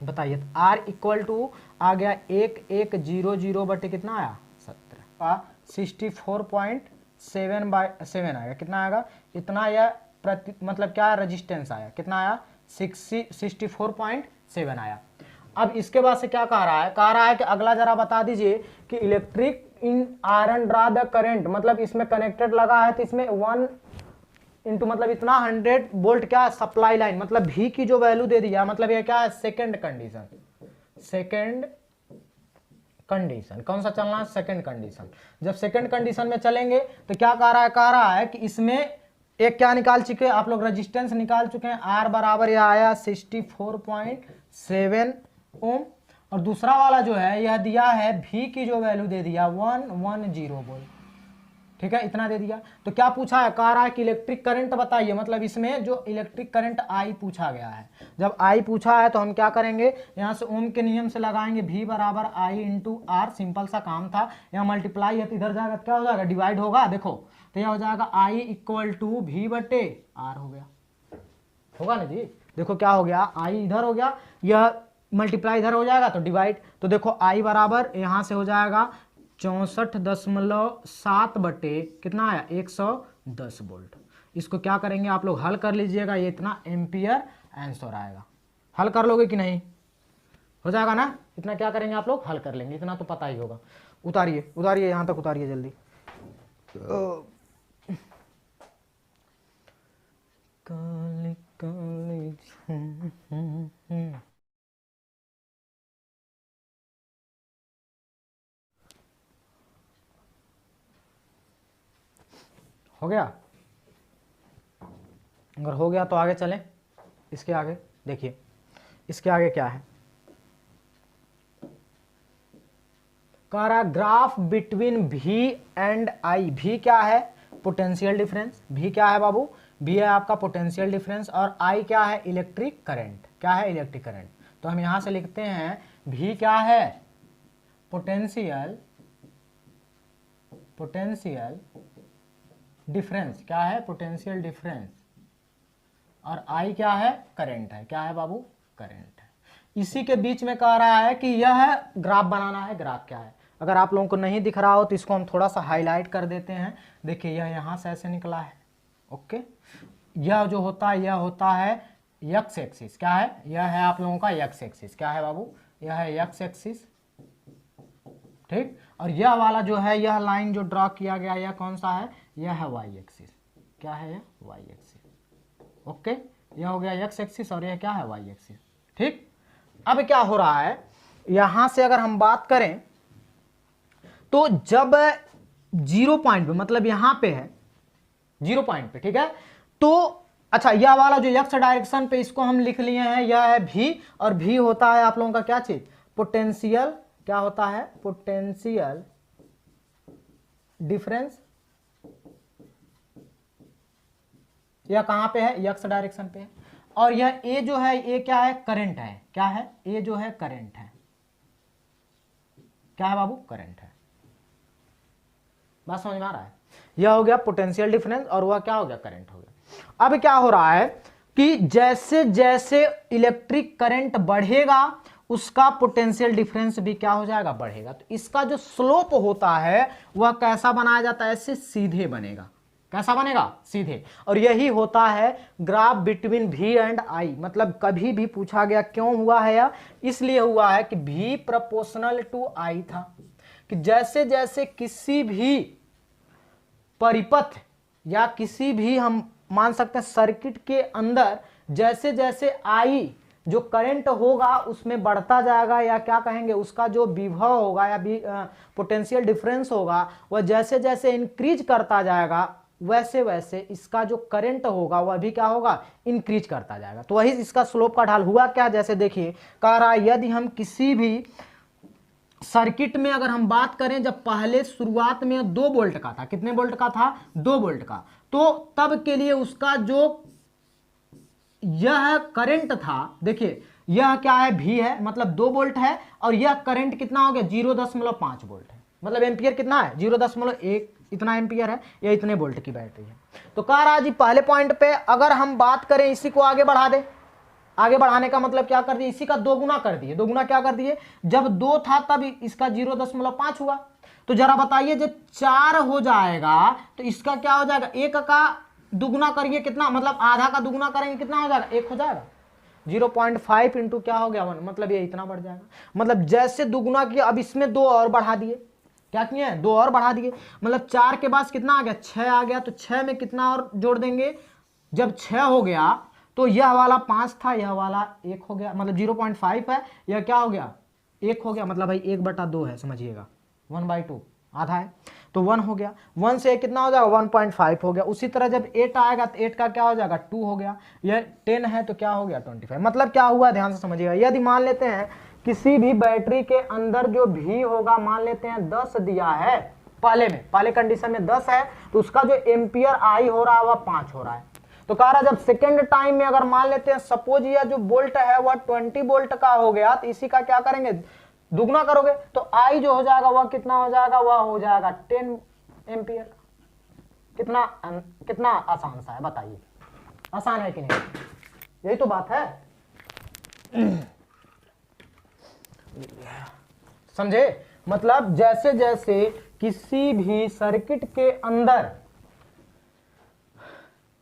बताइए। R इक्वल टू आ गया 1 1 0 0 बटे कितना आया 17, 64.7/7 आएगा। कितना आएगा इतना, यह प्रति मतलब क्या रेजिस्टेंस आया, कितना आया 64.7 आया। अब इसके बाद से क्या कह रहा है कि अगला जरा बता दीजिए कि electric in iron draw the current, मतलब इसमें कनेक्टेड लगा है तो इसमें 1 इंटू मतलब इतना 100 वोल्ट क्या सप्लाई लाइन, मतलब V की जो वैल्यू दे दिया, मतलब ये क्या है सेकंड कंडीशन। सेकंड कंडीशन कौन सा चलना है, सेकंड कंडीशन। जब सेकंड कंडीशन में चलेंगे तो क्या कह रहा है कि इसमें एक क्या निकाल चुके हैं आप लोग, रेजिस्टेंस निकाल चुके हैं। R बराबर यह आया 64.7 ओम, और दूसरा वाला जो है यह दिया है V की जो वैल्यू दे दिया 110 वोल्ट, ठीक है इतना दे दिया। तो क्या पूछा है, कह रहा है कि इलेक्ट्रिक करंट बताइए, मतलब इसमें जो इलेक्ट्रिक करंट I पूछा गया है। जब I पूछा है तो हम क्या करेंगे, यहाँ से ओम के नियम से लगाएंगे V बराबर I इंटू आर, सिंपल सा काम था। यहाँ मल्टीप्लाई है तो इधर जाएगा क्या हो जाएगा डिवाइड होगा, देखो तो यह हो जाएगा I इक्वल टू V बटे R हो गया। होगा ना जी। देखो क्या हो गया, आई इधर हो गया, यह मल्टीप्लाई इधर हो जाएगा तो डिवाइड, तो देखो आई बराबर यहां से हो जाएगा 64.7 बटे कितना आया 110 वोल्ट। इसको क्या करेंगे आप लोग, हल कर लीजिएगा, ये इतना एम्पियर आंसर आएगा। हल कर लोगे कि नहीं, हो जाएगा ना, इतना क्या करेंगे आप लोग, हल कर लेंगे, इतना तो पता ही होगा। उतारिए उतारिए, यहां तक उतारिए जल्दी। काली काली हो गया। अगर हो गया तो आगे चलें। इसके आगे देखिए, इसके आगे क्या है, कह रहा ग्राफ बिटवीन भी एंड आई। भी क्या है, पोटेंशियल डिफरेंस। भी क्या है बाबू, भी है आपका पोटेंशियल डिफरेंस, और आई क्या है, इलेक्ट्रिक करंट। क्या है, इलेक्ट्रिक करंट। तो हम यहां से लिखते हैं भी क्या है, पोटेंशियल डिफरेंस। क्या है, पोटेंशियल डिफरेंस। और आई क्या है, करंट है। क्या है बाबू, करंट है। इसी के बीच में कह रहा है कि यह ग्राफ बनाना है। ग्राफ क्या है, अगर आप लोगों को नहीं दिख रहा हो तो इसको हम थोड़ा सा हाईलाइट कर देते हैं। देखिए यह यहां से ऐसे निकला है, ओके। यह जो होता है, यह होता है एक्स एक्सिस। क्या है, यह है आप लोगों का एक्स एक्सिस। क्या है बाबू, यह है एक्स एक्सिस, ठीक। और यह वाला जो है, यह लाइन जो ड्रॉ किया गया, यह कौन सा है, यह है वाई एक्सिस। क्या है, यह वाई एक्सिस, ओके। यह हो गया एक्स एक्सिस और यह क्या है, वाई एक्सिस, ठीक। अब क्या हो रहा है, यहां से अगर हम बात करें तो जब 0 पॉइंट पे, मतलब यहां पे है 0 पॉइंट पे, ठीक है। तो अच्छा, यह वाला जो एक्स डायरेक्शन पे, इसको हम लिख लिए हैं, यह है भी। और भी होता है आप लोगों का क्या चीज, पोटेंशियल। क्या होता है, पोटेंशियल डिफरेंस। यह कहां पे है, एक्स डायरेक्शन पे है। और यह ए जो है, ये क्या है, करंट है। क्या है, ए जो है करंट है। क्या है बाबू, करंट है। बात समझ में आ रहा है। यह हो गया पोटेंशियल डिफरेंस और वह क्या हो गया, करंट हो गया। अब क्या हो रहा है कि जैसे जैसे इलेक्ट्रिक करंट बढ़ेगा उसका पोटेंशियल डिफरेंस भी क्या हो जाएगा, बढ़ेगा। तो इसका जो स्लोप होता है वह कैसा बनाया जाता है, ऐसे सीधे बनेगा। कैसा बनेगा, सीधे। और यही होता है ग्राफ बिटवीन भी एंड आई। मतलब कभी भी पूछा गया क्यों हुआ है यह, इसलिए हुआ है कि भी प्रोपोर्शनल टू आई था, कि जैसे जैसे किसी भी परिपथ या किसी भी हम मान सकते हैं सर्किट के अंदर जैसे जैसे आई जो करंट होगा उसमें बढ़ता जाएगा, या क्या कहेंगे उसका जो विभव होगा या पोटेंशियल डिफरेंस होगा वह जैसे जैसे इंक्रीज करता जाएगा, वैसे वैसे इसका जो करंट होगा वह भी क्या होगा, इंक्रीज करता जाएगा। तो वही इसका स्लोप का ढाल हुआ क्या, जैसे देखिए कह रहा है यदि हम किसी भी सर्किट में अगर हम बात करें, जब पहले शुरुआत में 2 वोल्ट का था, कितने वोल्ट का था, 2 वोल्ट का, तो तब के लिए उसका जो यह करंट था, देखिए यह क्या है, भी है, मतलब 2 वोल्ट है, और यह करंट कितना हो गया, 0.5 वोल्ट है। मतलब एम्पियर कितना है, 0.1 इतना एम्पियर है, या इतने वोल्ट की बैटरी है। तो कह रहा जी पहले पॉइंट पे अगर हम बात करें, इसी को आगे बढ़ा दे। आगे बढ़ाने का मतलब क्या कर दिए, इसी का दोगुना कर दिए। दोगुना क्या कर दिए, जब 2 था तब इसका 0.5 हुआ। तो जरा बताइए जब 4 हो जाएगा तो इसका क्या हो जाएगा, 1 का दुगुना करिए कितना, मतलब आधा का दुगुना करेंगे कितना हो जाएगा, 1 हो जाएगा। 0.5 इंटू क्या हो गया 1, मतलब ये इतना बढ़ जाएगा। मतलब जैसे दुगुना किया, अब इसमें 2 और बढ़ा दिए। क्या किए, 2 और बढ़ा दिए, मतलब 4 के बाद कितना आ गया, 6 आ गया। तो 6 में कितना और जोड़ देंगे, जब 6 हो गया तो यह वाला 5 था, यह वाला 1 हो गया, मतलब 0.5 है, यह क्या हो गया, 1 हो गया। मतलब भाई 1/2 है, समझिएगा, 1/2 आधा है, तो 1 हो गया। 1 से कितना हो जाएगा, 1.5 हो गया। उसी तरह जब 8 आएगा तो 8 का क्या हो जाएगा, 2 हो गया। यह 10 है तो क्या हो गया, 25। मतलब क्या हुआ, ध्यान से समझिएगा। यदि मान लेते हैं किसी भी बैटरी के अंदर जो भी होगा, मान लेते हैं 10 दिया है, पहले कंडीशन में 10 है, तो उसका जो एम्पियर आई हो रहा है वह 5 हो रहा है। तो कह रहा जब सेकेंड टाइम में अगर मान लेते हैं, सपोज यह जो वोल्ट है वह 20 वोल्ट का हो गया, तो इसी का क्या करेंगे, दुगना करोगे, तो आई जो हो जाएगा वह कितना हो जाएगा, वह हो जाएगा 10 एम्पियर। कितना कितना आसान सा है, बताइए, आसान है कि नहीं। यही तो बात है, समझे। मतलब जैसे जैसे किसी भी सर्किट के अंदर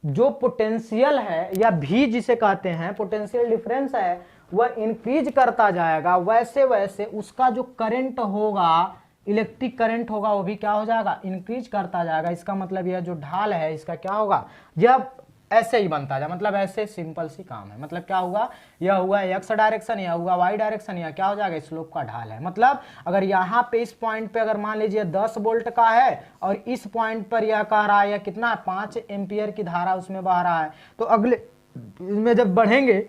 जो पोटेंशियल है या भी जिसे कहते हैं पोटेंशियल डिफरेंस है, वह इंक्रीज करता जाएगा, वैसे वैसे उसका जो करंट होगा, इलेक्ट्रिक करंट होगा, वो भी क्या हो जाएगा, इंक्रीज करता जाएगा। इसका मतलब यह जो ढाल है इसका क्या होगा, जब ऐसे ही बनता जाए, मतलब ऐसे सिंपल सी काम है। मतलब क्या हुआ, यह हुआ एक्स डायरेक्शन, यह हुआ वाई डायरेक्शन, यह क्या हो जाएगा, स्लोप का ढाल है। मतलब अगर यहाँ पे इस पॉइंट पे अगर मान लीजिए 10 वोल्ट का है और इस पॉइंट पर यह कह रहा है यह कितना 5 एम्पियर की धारा उसमें बह रहा है, तो अगले में जब बढ़ेंगे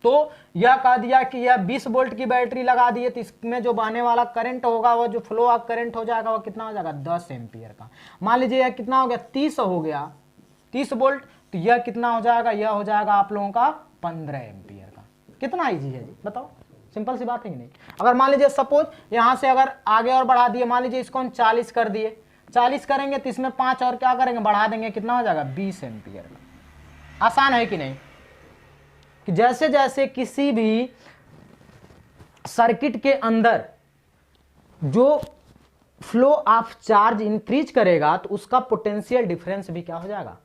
तो यह कह दिया कि यह 20 वोल्ट की बैटरी लगा दिए तो इसमें जो बहने वाला करंट होगा, वह जो फ्लो ऑफ करंट हो जाएगा, वह कितना हो जाएगा, 10 एम्पियर का। मान लीजिए यह कितना हो गया, 30 हो गया, 30 वोल्ट, तो यह कितना हो जाएगा, यह हो जाएगा आप लोगों का 15 एम्पियर का। कितना इजी है जी, बताओ, सिंपल सी बात है कि नहीं। अगर मान लीजिए सपोज यहां से अगर आगे और बढ़ा दिए, मान लीजिए इसको हम 40 कर दिए, 40 करेंगे तो इसमें 5 और क्या करेंगे, बढ़ा देंगे, कितना हो जाएगा, 20 एम्पियर का। आसान है कि नहीं, कि जैसे जैसे किसी भी सर्किट के अंदर जो फ्लो ऑफ चार्ज इंक्रीज करेगा तो उसका पोटेंशियल डिफरेंस भी क्या हो जाएगा,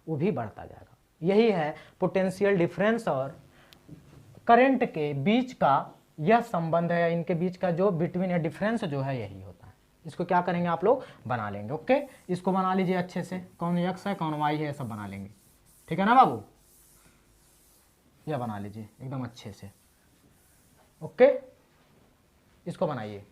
वो भी बढ़ता जाएगा। यही है पोटेंशियल डिफरेंस और करंट के बीच का यह संबंध है, इनके बीच का जो बिटवीन है डिफरेंस जो है यही होता है। इसको क्या करेंगे आप लोग, बना लेंगे। ओके, इसको बना लीजिए अच्छे से, कौन एक्स है कौन वाई है सब बना लेंगे, ठीक है ना बाबू, यह बना लीजिए एकदम अच्छे से। ओके, इसको बनाइए।